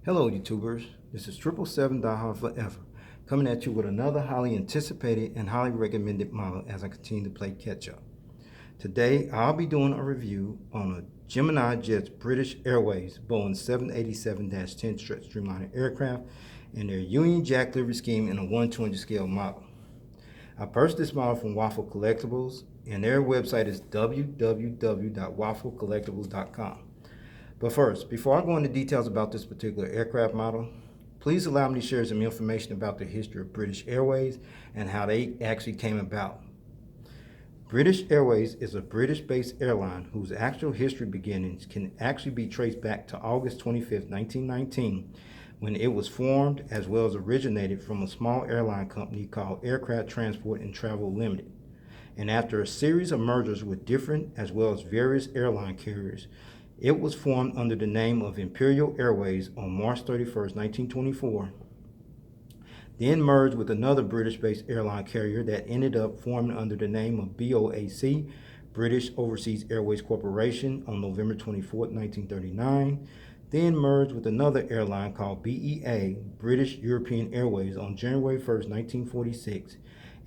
Hello YouTubers, this is 777 Die Hard Forever, coming at you with another highly anticipated and highly recommended model as I continue to play catch up. Today I'll be doing a review on a Gemini Jet's British Airways Boeing 787-10 stretch Dreamliner aircraft and their Union Jack livery scheme in a 1/200 scale model. I purchased this model from Waffle Collectibles and their website is www.wafflecollectibles.com. But first, before I go into details about this particular aircraft model, please allow me to share some information about the history of British Airways and how they actually came about. British Airways is a British-based airline whose actual history beginnings can actually be traced back to August 25, 1919, when it was formed as well as originated from a small airline company called Aircraft Transport and Travel Limited. And after a series of mergers with different as well as various airline carriers, it was formed under the name of Imperial Airways on March 31, 1924, then merged with another British-based airline carrier that ended up forming under the name of BOAC, British Overseas Airways Corporation, on November 24, 1939, then merged with another airline called BEA, British European Airways, on January 1, 1946,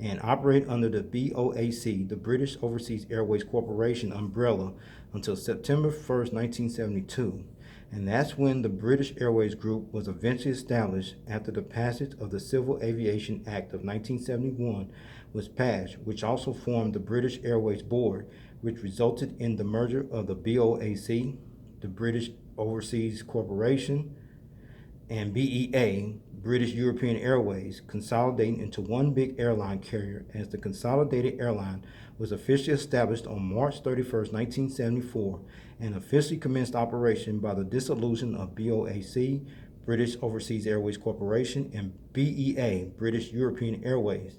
and operate under the BOAC, the British Overseas Airways Corporation umbrella until September 1, 1972. And that's when the British Airways Group was eventually established after the passage of the Civil Aviation Act of 1971 was passed, which also formed the British Airways Board, which resulted in the merger of the BOAC, the British Overseas Corporation, and BEA, British European Airways, consolidating into one big airline carrier, as the Consolidated Airline was officially established on March 31, 1974, and officially commenced operation by the dissolution of BOAC, British Overseas Airways Corporation, and BEA, British European Airways,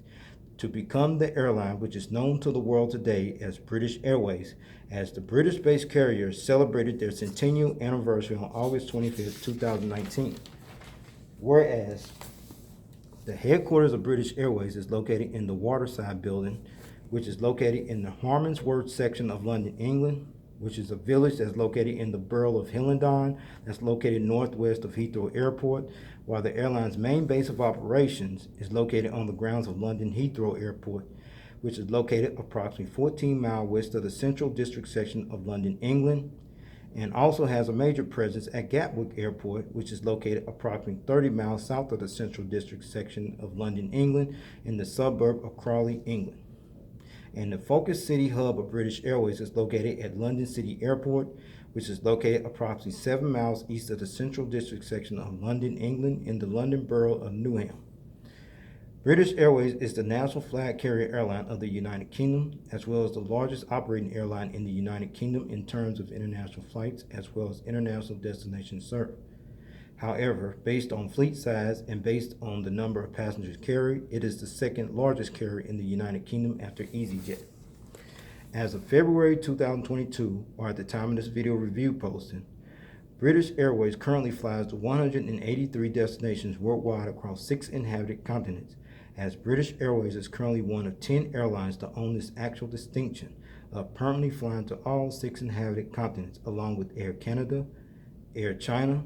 to become the airline which is known to the world today as British Airways, as the British-based carrier celebrated their centennial anniversary on August 25, 2019. Whereas the headquarters of British Airways is located in the Waterside Building, which is located in the Harmondsworth section of London, England, which is a village that's located in the borough of Hillendon, that's located northwest of Heathrow Airport, while the airline's main base of operations is located on the grounds of London-Heathrow Airport, which is located approximately 14 miles west of the Central District section of London, England, and also has a major presence at Gatwick Airport, which is located approximately 30 miles south of the Central District section of London, England, in the suburb of Crawley, England. And the focus city hub of British Airways is located at London City Airport, which is located approximately 7 miles east of the Central District section of London, England, in the London borough of Newham. British Airways is the national flag carrier airline of the United Kingdom, as well as the largest operating airline in the United Kingdom in terms of international flights, as well as international destinations served. However, based on fleet size and based on the number of passengers carried, it is the second largest carrier in the United Kingdom after EasyJet. As of February 2022, or at the time of this video review posting, British Airways currently flies to 183 destinations worldwide across 6 inhabited continents, as British Airways is currently one of 10 airlines to own this actual distinction of permanently flying to all 6 inhabited continents, along with Air Canada, Air China,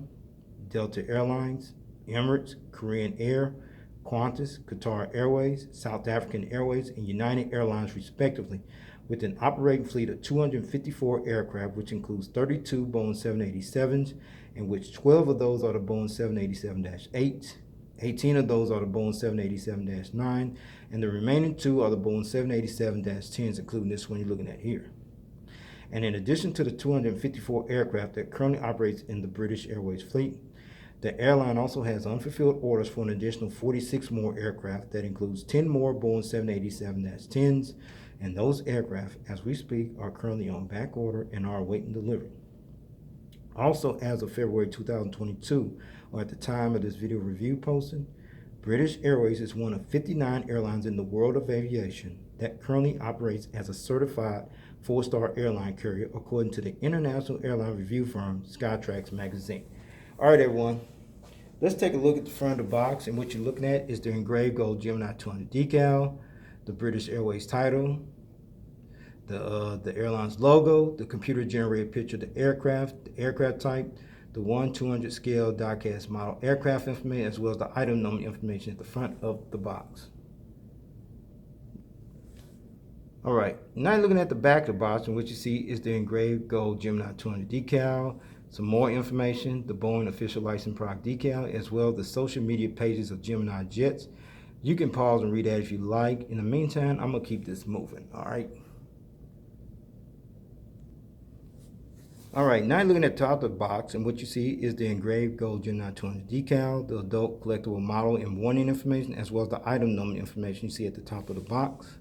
Delta Airlines, Emirates, Korean Air, Qantas, Qatar Airways, South African Airways, and United Airlines respectively, with an operating fleet of 254 aircraft, which includes 32 Boeing 787s, in which 12 of those are the Boeing 787-8, 18 of those are the Boeing 787-9, and the remaining 2 are the Boeing 787-10s, including this one you're looking at here. And in addition to the 254 aircraft that currently operates in the British Airways fleet, the airline also has unfulfilled orders for an additional 46 more aircraft that includes 10 more Boeing 787-10s, and those aircraft, as we speak, are currently on back order and are awaiting delivery. Also, as of February 2022, or at the time of this video review posting, British Airways is one of 59 airlines in the world of aviation that currently operates as a certified 4-star airline carrier, according to the international airline review firm Skytrax magazine. All right, everyone, let's take a look at the front of the box, and what you're looking at is the engraved gold Gemini 200 decal, the British Airways title, the airline's logo, the computer-generated picture of the aircraft type, the 1/200 scale die-cast model aircraft information, as well as the item number information at the front of the box. All right, now you're looking at the back of the box, and what you see is the engraved gold Gemini 200 decal, some more information, the Boeing official license product decal, as well as the social media pages of Gemini Jets. You can pause and read that if you like. In the meantime, I'm gonna keep this moving, all right? All right, now you're looking at the top of the box, and what you see is the engraved gold Gemini 200 decal, the adult collectible model and warning information, as well as the item number information you see at the top of the box.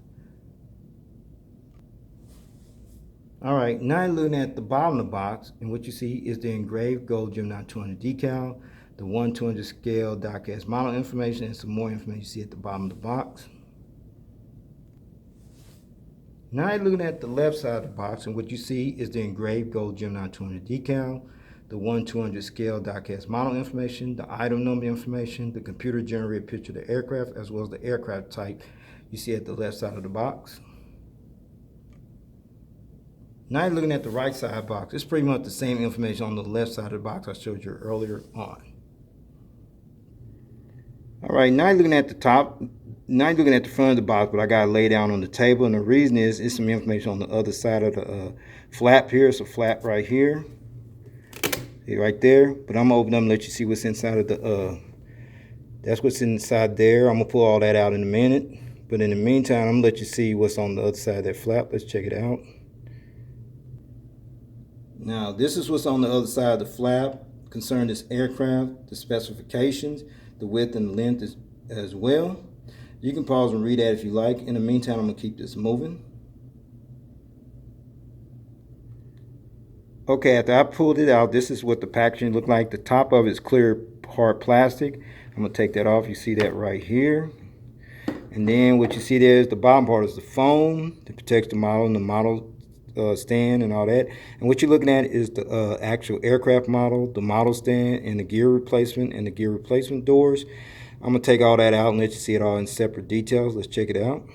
All right, now you're looking at the bottom of the box, and what you see is the engraved gold Gemini 200 decal, the 1/200 scale die-cast model information, and some more information you see at the bottom of the box. Now you're looking at the left side of the box, and what you see is the engraved gold Gemini 200 decal, the 1/200 scale die-cast model information, the item number information, the computer-generated picture of the aircraft, as well as the aircraft type you see at the left side of the box. Now you're looking at the right side of the box. It's pretty much the same information on the left side of the box I showed you earlier on. All right, now you're looking at the top. Now you're looking at the front of the box, but I got to lay down on the table, and the reason is it's some information on the other side of the flap here. It's a flap right here. See right there. But I'm going to open up and let you see what's inside of the, that's what's inside there. I'm going to pull all that out in a minute. But in the meantime, I'm going to let you see what's on the other side of that flap. Let's check it out. Now, this is what's on the other side of the flap concerning this aircraft, the specifications, the width and the length as well. You can pause and read that if you like. In the meantime, I'm going to keep this moving. Okay, after I pulled it out, this is what the packaging looked like. The top of it is clear hard plastic. I'm going to take that off. You see that right here. And then what you see there is the bottom part is the foam that protects the model and the model stand and all that. And what you're looking at is the actual aircraft model, the model stand, and the gear replacement and the gear replacement doors. I'm going to take all that out and let you see it all in separate details. Let's check it out.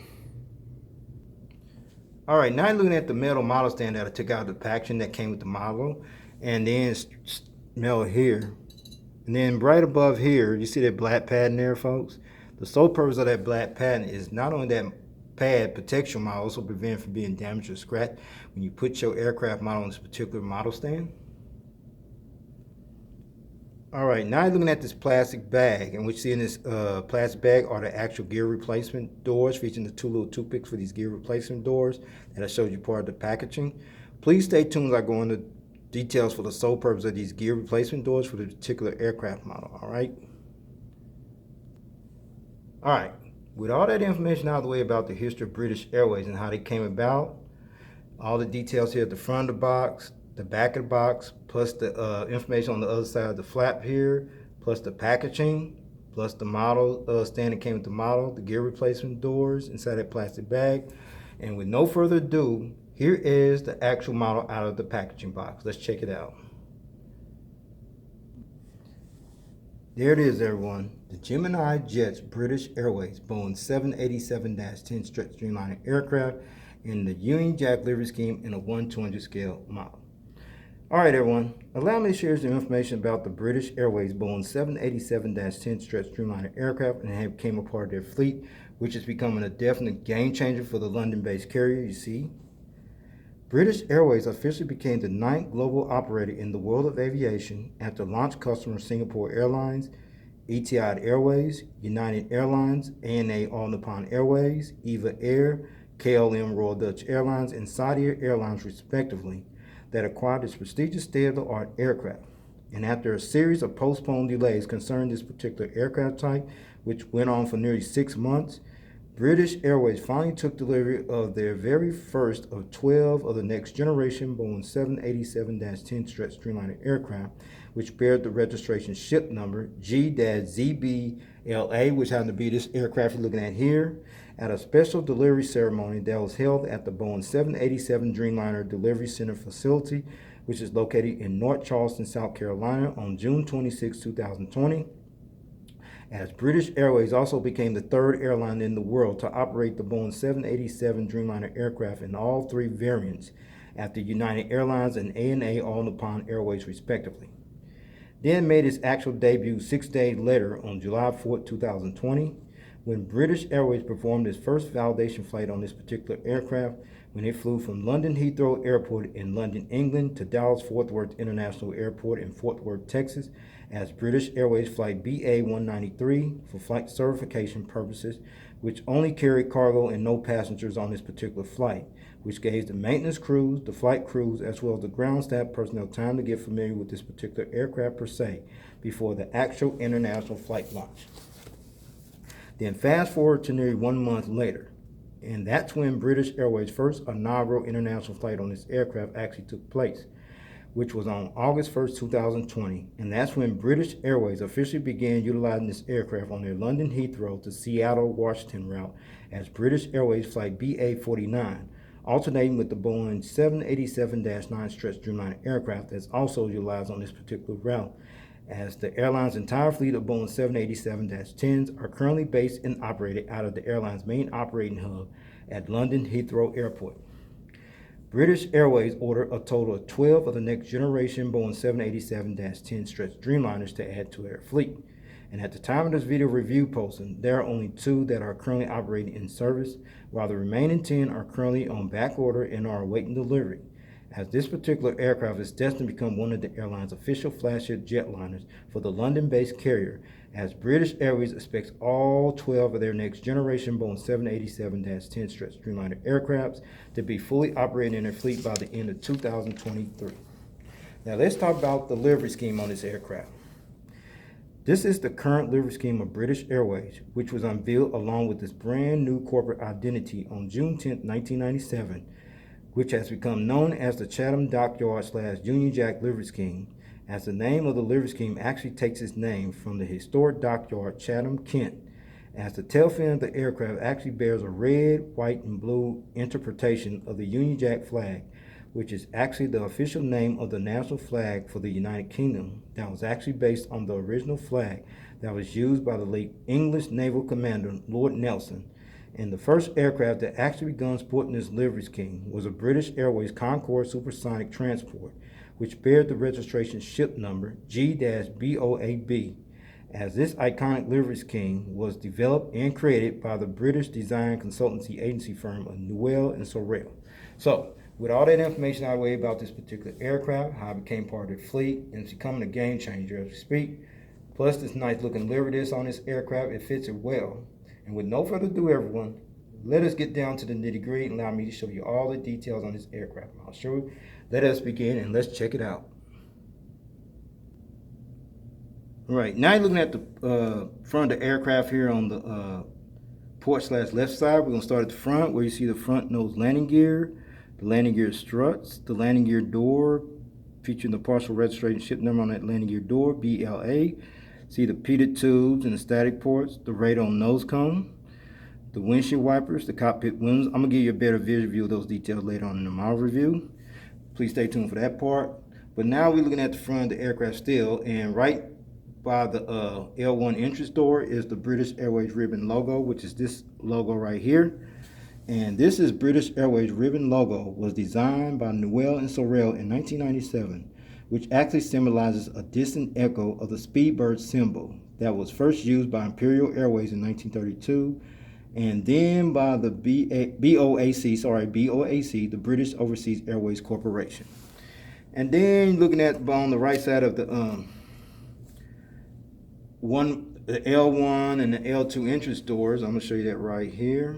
All right, now you're looking at the metal model stand that I took out of the packaging that came with the model. And then smell here. And then right above here, you see that black padding there, folks? The sole purpose of that black padding is not only that pad protects your model, also prevent it from being damaged or scratched when you put your aircraft model on this particular model stand. All right, now you're looking at this plastic bag, and what you see in this plastic bag are the actual gear replacement doors, featuring the two little toothpicks for these gear replacement doors that I showed you part of the packaging. Please stay tuned as I go into details for the sole purpose of these gear replacement doors for the particular aircraft model, all right? All right, with all that information out of the way about the history of British Airways and how they came about, all the details here at the front of the box, the back of the box, plus the information on the other side of the flap here, plus the packaging, plus the model stand that came with the model, the gear replacement doors inside that plastic bag. And with no further ado, here is the actual model out of the packaging box. Let's check it out. There it is, everyone. The Gemini Jets British Airways Boeing 787-10 stretch Dreamliner aircraft in the Union Jack livery scheme in a 1/200 scale model. All right, everyone. Allow me to share some information about the British Airways Boeing 787-10 stretch Dreamliner aircraft and how it became a part of their fleet, which is becoming a definite game changer for the London-based carrier, you see. British Airways officially became the 9th global operator in the world of aviation after launch customers Singapore Airlines, Etihad Airways, United Airlines, ANA All Nippon Airways, EVA Air, KLM Royal Dutch Airlines, and Saudia Airlines respectively, that acquired this prestigious state-of-the-art aircraft. And after a series of postponed delays concerning this particular aircraft type, which went on for nearly 6 months, British Airways finally took delivery of their very first of 12 of the next generation Boeing 787-10 stretch Dreamliner aircraft, which bears the registration ship number G-ZBLA, which happened to be this aircraft you're looking at here, at a special delivery ceremony that was held at the Boeing 787 Dreamliner Delivery Center facility, which is located in North Charleston, South Carolina on June 26, 2020. As British Airways also became the 3rd airline in the world to operate the Boeing 787 Dreamliner aircraft in all 3 variants, after United Airlines and ANA All Nippon Airways respectively. then made its actual debut 6 days later on July 4, 2020, when British Airways performed its first validation flight on this particular aircraft when it flew from London-Heathrow Airport in London, England to Dallas-Fort Worth International Airport in Fort Worth, Texas as British Airways Flight BA-193 for flight certification purposes, which only carried cargo and no passengers on this particular flight, which gave the maintenance crews, the flight crews, as well as the ground staff personnel time to get familiar with this particular aircraft per se before the actual international flight launch. Then fast forward to nearly 1 month later, and that's when British Airways' first inaugural international flight on this aircraft actually took place, which was on August 1st, 2020, and that's when British Airways officially began utilizing this aircraft on their London-Heathrow to Seattle, Washington route as British Airways Flight BA-49, alternating with the Boeing 787-9 stretch Dreamliner aircraft that's also utilized on this particular route, as the airline's entire fleet of Boeing 787-10s are currently based and operated out of the airline's main operating hub at London Heathrow Airport. British Airways ordered a total of 12 of the next generation Boeing 787-10 stretch Dreamliners to add to their fleet. And at the time of this video review posting, there are only 2 that are currently operating in service, while the remaining 10 are currently on back order and are awaiting delivery, as this particular aircraft is destined to become one of the airline's official flagship jetliners for the London-based carrier, as British Airways expects all 12 of their next generation Boeing 787-10 stretch Dreamliner aircrafts to be fully operating in their fleet by the end of 2023. Now let's talk about the livery scheme on this aircraft. This is the current livery scheme of British Airways, which was unveiled along with its brand new corporate identity on June 10, 1997, which has become known as the Chatham Dockyard/Union Jack Livery Scheme, as the name of the livery scheme actually takes its name from the historic dockyard Chatham, Kent, as the tail fin of the aircraft actually bears a red, white, and blue interpretation of the Union Jack flag, which is actually the official name of the national flag for the United Kingdom that was actually based on the original flag that was used by the late English Naval Commander Lord Nelson. And the first aircraft that actually began sporting this livery scheme was a British Airways Concorde supersonic transport, which bears the registration ship number G-ZBLA, as this iconic livery scheme was developed and created by the British design consultancy agency firm of Newell and Sorrell. So, with all that information out of the way about this particular aircraft, how it became part of the fleet, and it's becoming a game changer as we speak, plus this nice looking livery disc on this aircraft, it fits it well. And with no further ado, everyone, let us get down to the nitty-gritty and allow me to show you all the details on this aircraft. I'll show you. Let us begin and let's check it out. All right, now you're looking at the front of the aircraft here on the port/left side. We're going to start at the front where you see the front nose landing gear, the landing gear struts, the landing gear door, featuring the partial registration ship number on that landing gear door, BLA. See the pleated tubes and the static ports, the radome nose cone, the windshield wipers, the cockpit windows. I'm going to give you a better view of those details later on in the model review. Please stay tuned for that part. But now we're looking at the front of the aircraft still, and right by the L1 entrance door is the British Airways ribbon logo, which is this logo right here. And this is British Airways ribbon logo, was designed by Newell and Sorrell in 1997. Which actually symbolizes a distant echo of the Speedbird symbol that was first used by Imperial Airways in 1932, and then by the BOAC, the British Overseas Airways Corporation. And then looking at on the right side of the L1 and the L2 entrance doors, I'm going to show you that right here,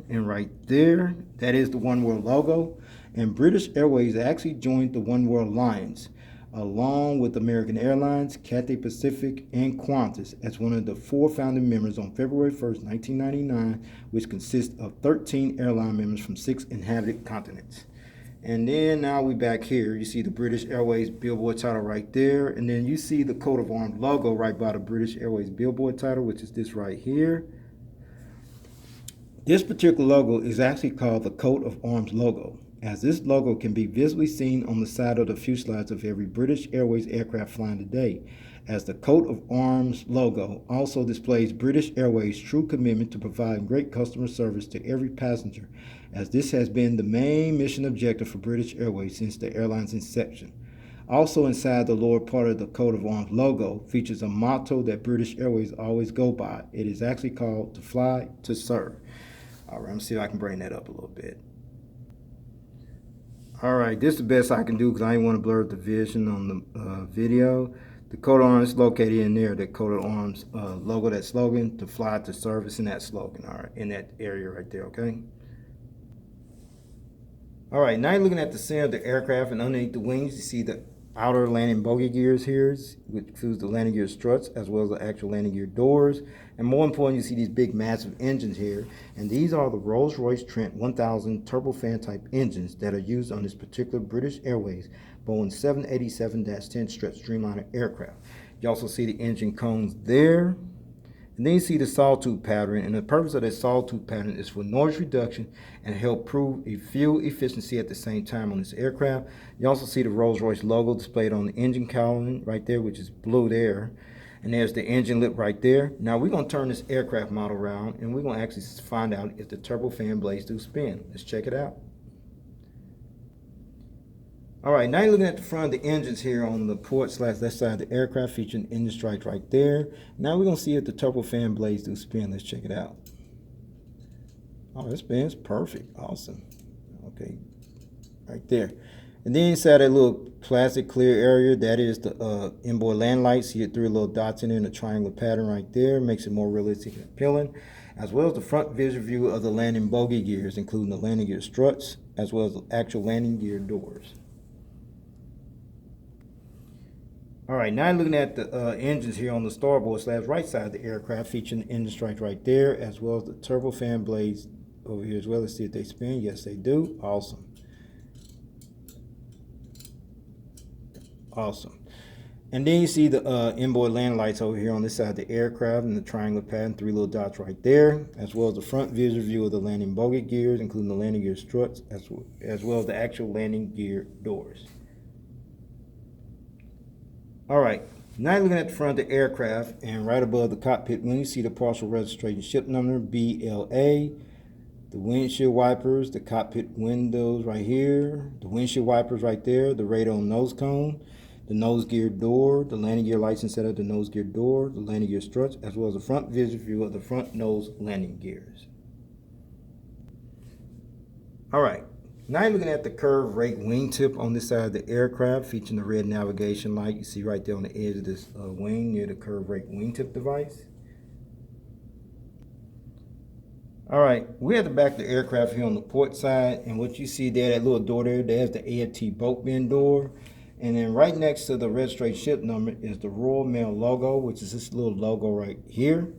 and right there. That is the One World logo. And British Airways actually joined the One World Alliance, along with American Airlines, Cathay Pacific, and Qantas as one of the 4 founding members on February 1st, 1999, which consists of 13 airline members from 6 inhabited continents. And then now we back here, you see the British Airways billboard title right there, and then you see the coat of arms logo right by the British Airways billboard title, which is this right here. This particular logo is actually called the coat of arms logo, as this logo can be visibly seen on the side of the fuselage of every British Airways aircraft flying today, as the coat of arms logo also displays British Airways' true commitment to providing great customer service to every passenger, as this has been the main mission objective for British Airways since the airline's inception. Also inside the lower part of the coat of arms logo features a motto that British Airways always go by. It is actually called "To Fly, to Serve." All right, let me see if I can bring that up a little bit. All right, this is the best I can do because I didn't want to blur the vision on the video. The coat of arms is located in there, that coat of arms logo, that slogan, "To Fly, to Serve," is in that slogan, all right, in that area right there, okay? All right, now you're looking at the center of the aircraft, and underneath the wings, you see the outer landing bogey gears here, which includes the landing gear struts, as well as the actual landing gear doors. And more important, you see these big, massive engines here. And these are the Rolls-Royce Trent 1000 turbofan type engines that are used on this particular British Airways Boeing 787-10 stretch Dreamliner aircraft. You also see the engine cones there. And then you see the sawtooth pattern, and the purpose of that sawtooth pattern is for noise reduction and help prove a fuel efficiency at the same time on this aircraft. You also see the Rolls-Royce logo displayed on the engine cowling right there, which is blue there. And there's the engine lip right there. Now we're going to turn this aircraft model around, and we're going to actually find out if the turbofan blades do spin. Let's check it out. All right, now you're looking at the front of the engines here on the port/left side of the aircraft, featuring engine stripes right there. Now we're going to see if the turbofan blades do spin. Let's check it out. Oh, it spins perfect. Awesome. Okay, right there. And then inside that little plastic clear area, that is the inboard land lights. See it, 3 little dots in there in a triangular pattern right there. Makes it more realistic and appealing. As well as the front visual view of the landing bogey gears, including the landing gear struts, as well as the actual landing gear doors. All right, now looking at the engines here on the starboard/right side of the aircraft, featuring the engine stripes right there, as well as the turbofan blades over here as well. Let's see if they spin. Yes, they do. Awesome. Awesome. And then you see the inboard land lights over here on this side of the aircraft in the triangular pattern, 3 little dots right there, as well as the front visual view of the landing bogey gears, including the landing gear struts, as well as the actual landing gear doors. All right, now you're looking at the front of the aircraft, and right above the cockpit wing, you see the partial registration ship number, BLA, the windshield wipers, the cockpit windows right here, the windshield wipers right there, the radome nose cone, the nose gear door, the landing gear lights instead of the nose gear door, the landing gear struts, as well as the front visual view of the front nose landing gears. All right. Now you're looking at the curved rake wingtip on this side of the aircraft, featuring the red navigation light you see right there on the edge of this wing near the curved rake wingtip device. All right, we're at the back of the aircraft here on the port side, and what you see there, that little door there's the Aft Bulk Bin Door. And then right next to the registration ship number is the Royal Mail logo, which is this little logo right here.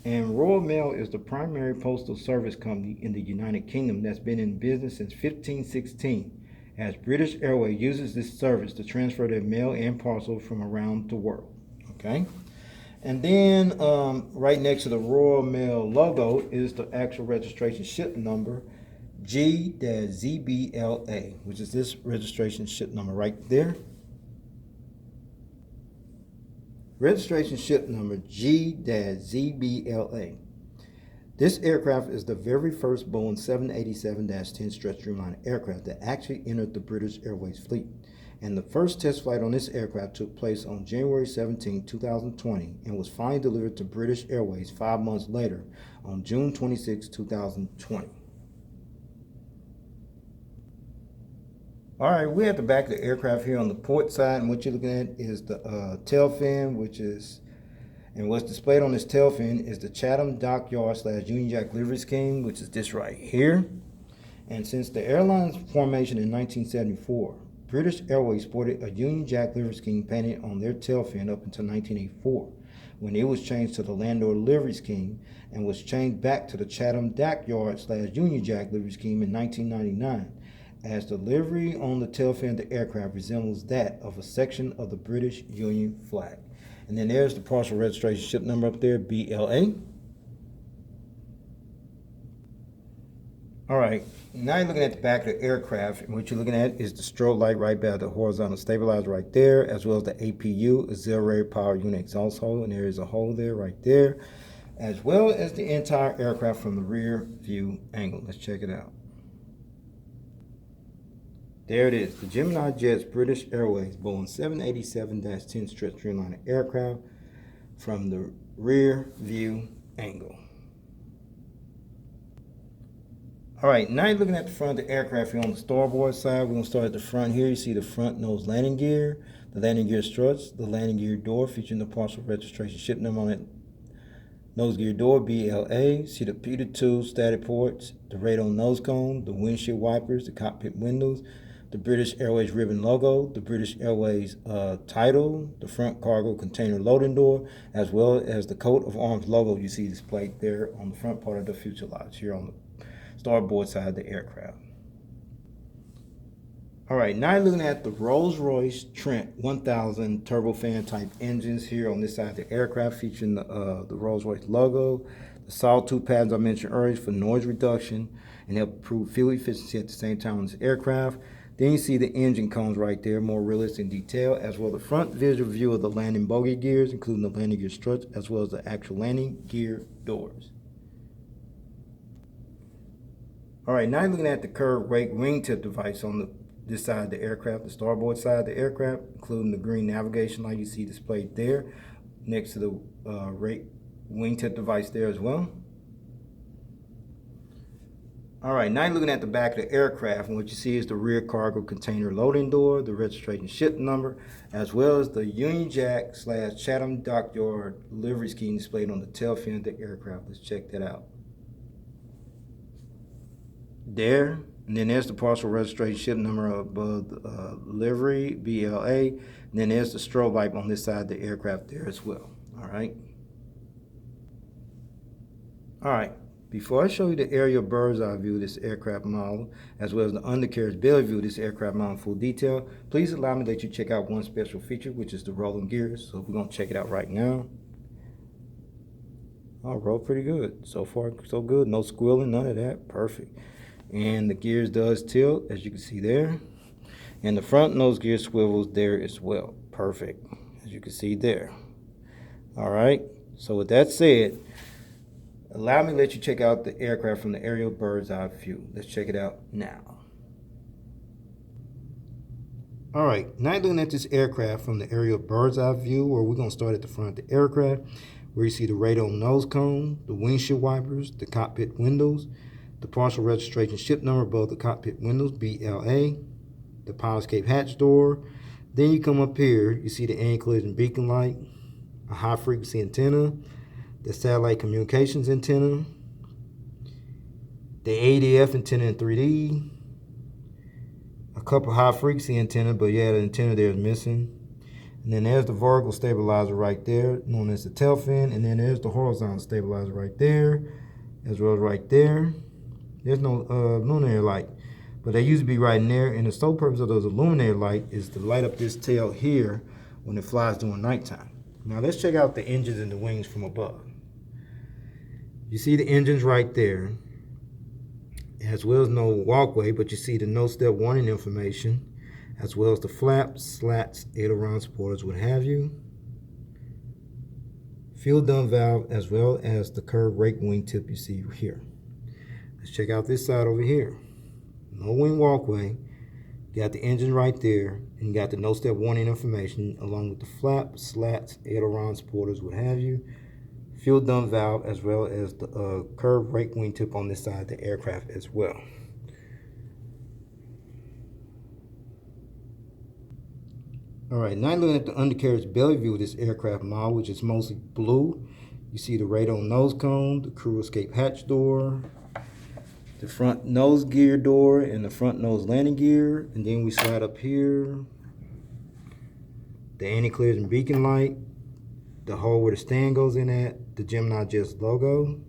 And Royal Mail is the primary postal service company in the United Kingdom that's been in business since 1516, as British Airways uses this service to transfer their mail and parcels from around the world. Okay, and then right next to the Royal Mail logo is the actual registration ship number, G-ZBLA, which is this registration ship number right there. Registration ship number G-ZBLA. This aircraft is the very first Boeing 787-10 stretch Dreamliner aircraft that actually entered the British Airways fleet. And the first test flight on this aircraft took place on January 17, 2020, and was finally delivered to British Airways 5 months later on June 26, 2020. All right, we're at the back of the aircraft here on the port side, and what you're looking at is the tail fin, and what's displayed on this tail fin is the Chatham Dockyard/Union Jack livery scheme, which is this right here. And since the airline's formation in 1974, British Airways sported a Union Jack livery scheme painted on their tail fin up until 1984, when it was changed to the Landor livery scheme and was changed back to the Chatham Dockyard/Union Jack livery scheme in 1999. As the livery on the tail fin of the aircraft resembles that of a section of the British Union flag. And then there's the partial registration ship number up there, BLA. All right, now you're looking at the back of the aircraft, and what you're looking at is the strobe light right by the horizontal stabilizer right there, as well as the APU, auxiliary power unit exhaust hole, and there is a hole there right there, as well as the entire aircraft from the rear view angle. Let's check it out. There it is, the Gemini Jets British Airways Boeing 787-10 stretch Dreamliner aircraft from the rear view angle. All right, now you're looking at the front of the aircraft here on the starboard side. We're going to start at the front here. You see the front nose landing gear, the landing gear struts, the landing gear door featuring the partial registration ship number on it. Nose gear door, BLA. See the Peter 2 static ports, the radome nose cone, the windshield wipers, the cockpit windows, the British Airways ribbon logo, the British Airways title, the front cargo container loading door, as well as the coat of arms logo you see displayed there on the front part of the fuselage here on the starboard side of the aircraft. All right, now you're looking at the Rolls-Royce Trent 1000 turbofan type engines here on this side of the aircraft, featuring the Rolls-Royce logo, the sawtooth pads I mentioned earlier for noise reduction and help improve fuel efficiency at the same time on this aircraft. Then you see the engine cones right there, more realistic in detail, as well as the front visual view of the landing bogie gears, including the landing gear struts, as well as the actual landing gear doors. All right, now you're looking at the curved rake wingtip device on this side of the aircraft, the starboard side of the aircraft, including the green navigation light you see displayed there next to the rake wingtip device there as well. All right, now you're looking at the back of the aircraft, and what you see is the rear cargo container loading door, the registration ship number, as well as the Union Jack / Chatham Dockyard livery scheme displayed on the tail fin of the aircraft. Let's check that out. There, and then there's the partial registration ship number above the Livery BLA, and then there's the strobe light on this side of the aircraft there as well. All right. Before I show you the aerial bird's eye view of this aircraft model, as well as the undercarriage belly view of this aircraft model in full detail, please allow me to let you check out one special feature, which is the rolling gears. So we're going to check it out right now. Oh, roll pretty good. So far, so good. No squealing, none of that. Perfect. And the gears does tilt, as you can see there. And the front nose gear swivels there as well. Perfect, as you can see there. All right, so with that said, allow me to let you check out the aircraft from the aerial bird's eye view. Let's check it out now. All right, now looking at this aircraft from the aerial bird's eye view, where we're going to start at the front of the aircraft, where you see the radome nose cone, the windshield wipers, the cockpit windows, the partial registration ship number above the cockpit windows, BLA, the pilot escape hatch door. Then you come up here, you see the anti-collision beacon light, a high frequency antenna, the satellite communications antenna, the ADF antenna in 3D, a couple high frequency antenna, but yeah, the antenna there is missing. And then there's the vertical stabilizer right there, known as the tail fin, and then there's the horizontal stabilizer right there, as well as right there. There's no luminary light, but they used to be right in there, and the sole purpose of those illuminated light is to light up this tail here when it flies during nighttime. Now let's check out the engines and the wings from above. You see the engines right there, as well as no walkway, but you see the no step warning information, as well as the flaps, slats, aileron supporters, what have you. Fuel dump valve, as well as the curved rake wingtip you see here. Let's check out this side over here. No wing walkway. You got the engine right there, and you got the no step warning information, along with the flaps, slats, aileron supporters, what have you. Fuel dump valve, as well as the curved rake wingtip on this side of the aircraft as well. All right, now looking at the undercarriage belly view of this aircraft model, which is mostly blue. You see the radome nose cone, the crew escape hatch door, the front nose gear door, and the front nose landing gear. And then we slide up here, the anti-collision beacon light, the hole where the stand goes in at, the Gemini Jets logo,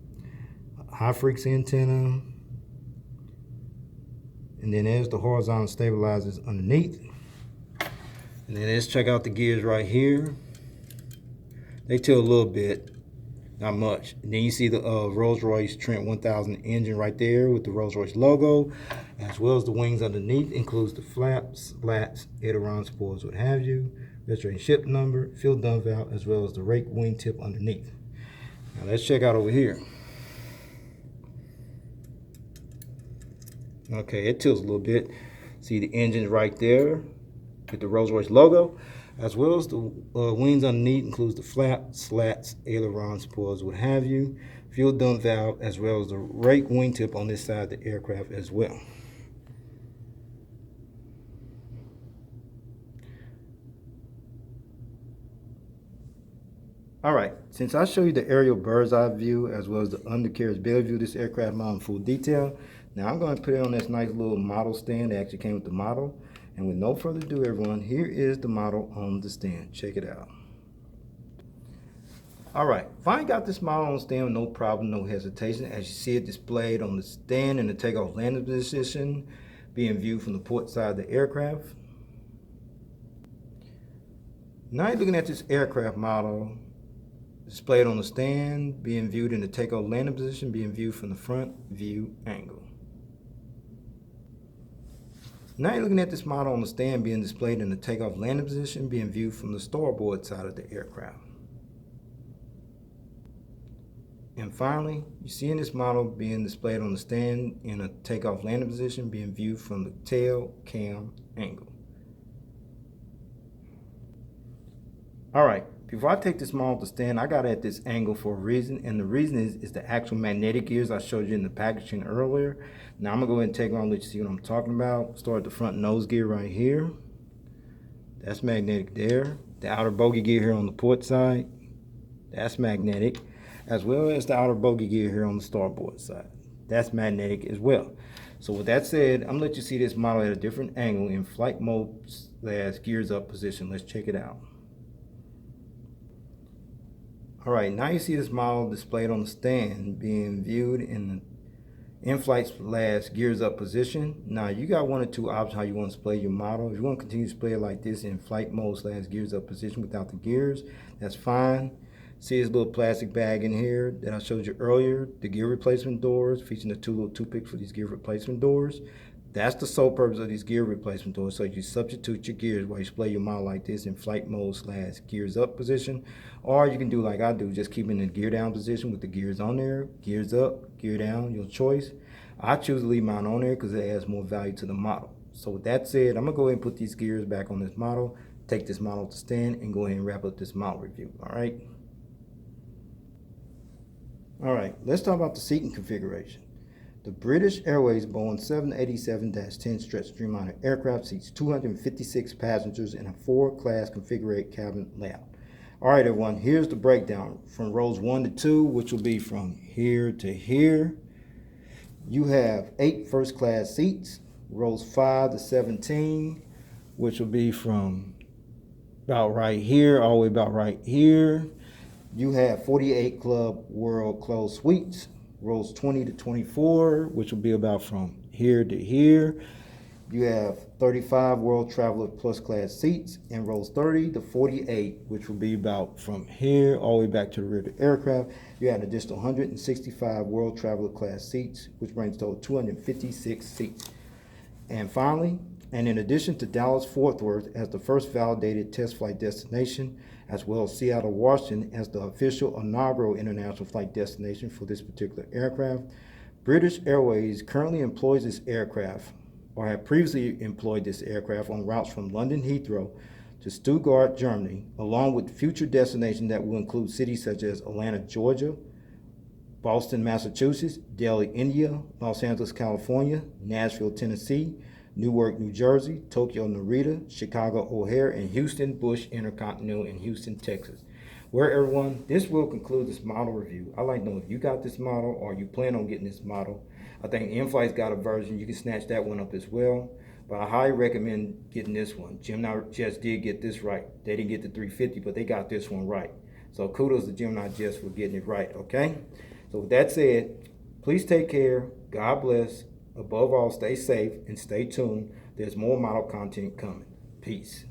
high frequency antenna, and then there's the horizontal stabilizers underneath. And then let's check out the gears right here. They tilt a little bit, not much. And then you see the Rolls-Royce Trent 1000 engine right there with the Rolls-Royce logo, as well as the wings underneath. Includes the flaps, slats, aileron supports, what have you. Registration ship number, fuel dump valve, as well as the rake wingtip underneath. Now let's check out over here. Okay, it tilts a little bit. So See the engines right there with the Rolls-Royce logo, as well as the wings underneath includes the flaps, slats, aileron, spoilers, what have you, fuel dump valve, as well as the rake wingtip on this side of the aircraft as well. All right, since I show you the aerial bird's eye view as well as the undercarriage belly view of this aircraft model in full detail, now I'm going to put it on this nice little model stand that actually came with the model. And with no further ado, everyone, here is the model on the stand. Check it out. All right, finally got this model on the stand with no problem, no hesitation. As you see it displayed on the stand in the takeoff landing position, being viewed from the port side of the aircraft. Now you're looking at this aircraft model displayed on the stand, being viewed in the takeoff landing position, being viewed from the front view angle. Now you're looking at this model on the stand being displayed in the takeoff landing position, being viewed from the starboard side of the aircraft. And finally, you see in this model being displayed on the stand in a takeoff landing position, being viewed from the tail cam angle. All right, before I take this model to stand, I got it at this angle for a reason, and the reason is the actual magnetic gears I showed you in the packaging earlier. Now I'm gonna go ahead and take on, let you see what I'm talking about. Start at the front nose gear right here. That's magnetic there. The outer bogey gear here on the port side, that's magnetic, as well as the outer bogey gear here on the starboard side. That's magnetic as well. So with that said, I'm gonna let you see this model at a different angle in flight mode / gears up position. Let's check it out. All right, now you see this model displayed on the stand being viewed in the in-flight / gears up position. Now you got one or two options how you want to display your model. If you want to continue to display it like this in flight mode / gears up position without the gears, that's fine. See this little plastic bag in here that I showed you earlier, the gear replacement doors, featuring the two little toothpicks for these gear replacement doors. That's the sole purpose of these gear replacement doors, so you substitute your gears while you display your model like this in flight mode / gears up position. Or you can do like I do, just keep it in the gear down position with the gears on there, gears up, gear down, your choice. I choose to leave mine on there because it adds more value to the model. So with that said, I'm gonna go ahead and put these gears back on this model, take this model to stand, and go ahead and wrap up this model review, all right? All right, let's talk about the seating configuration. The British Airways Boeing 787-10 stretch Dreamliner aircraft seats 256 passengers in a 4-class configured cabin layout. All right, everyone, here's the breakdown from rows 1 to 2, which will be from here to here. You have 8 first-class seats, rows 5 to 17, which will be from about right here all the way about right here. You have 48 Club World Closed Suites, rows 20 to 24, which will be about from here to here. You have 35 World Traveler Plus class seats, and rows 30 to 48, which will be about from here all the way back to the rear of the aircraft. You have an additional 165 World Traveler class seats, which brings total 256 seats. And finally, and in addition to Dallas-Fort Worth as the first validated test flight destination, as well as Seattle, Washington as the official inaugural international flight destination for this particular aircraft, British Airways currently employs this aircraft, or have previously employed this aircraft on routes from London-Heathrow to Stuttgart, Germany, along with future destinations that will include cities such as Atlanta, Georgia, Boston, Massachusetts, Delhi, India, Los Angeles, California, Nashville, Tennessee, Newark, New Jersey, Tokyo, Narita, Chicago, O'Hare, and Houston, Bush Intercontinental in Houston, Texas. Well, everyone, this will conclude this model review. I'd like to know if you got this model or you plan on getting this model. I think InFlight's got a version. You can snatch that one up as well. But I highly recommend getting this one. Gemini Jets did get this right. They didn't get the 350, but they got this one right. So kudos to Gemini Jets for getting it right, okay? So with that said, please take care. God bless. Above all, stay safe and stay tuned. There's more model content coming. Peace.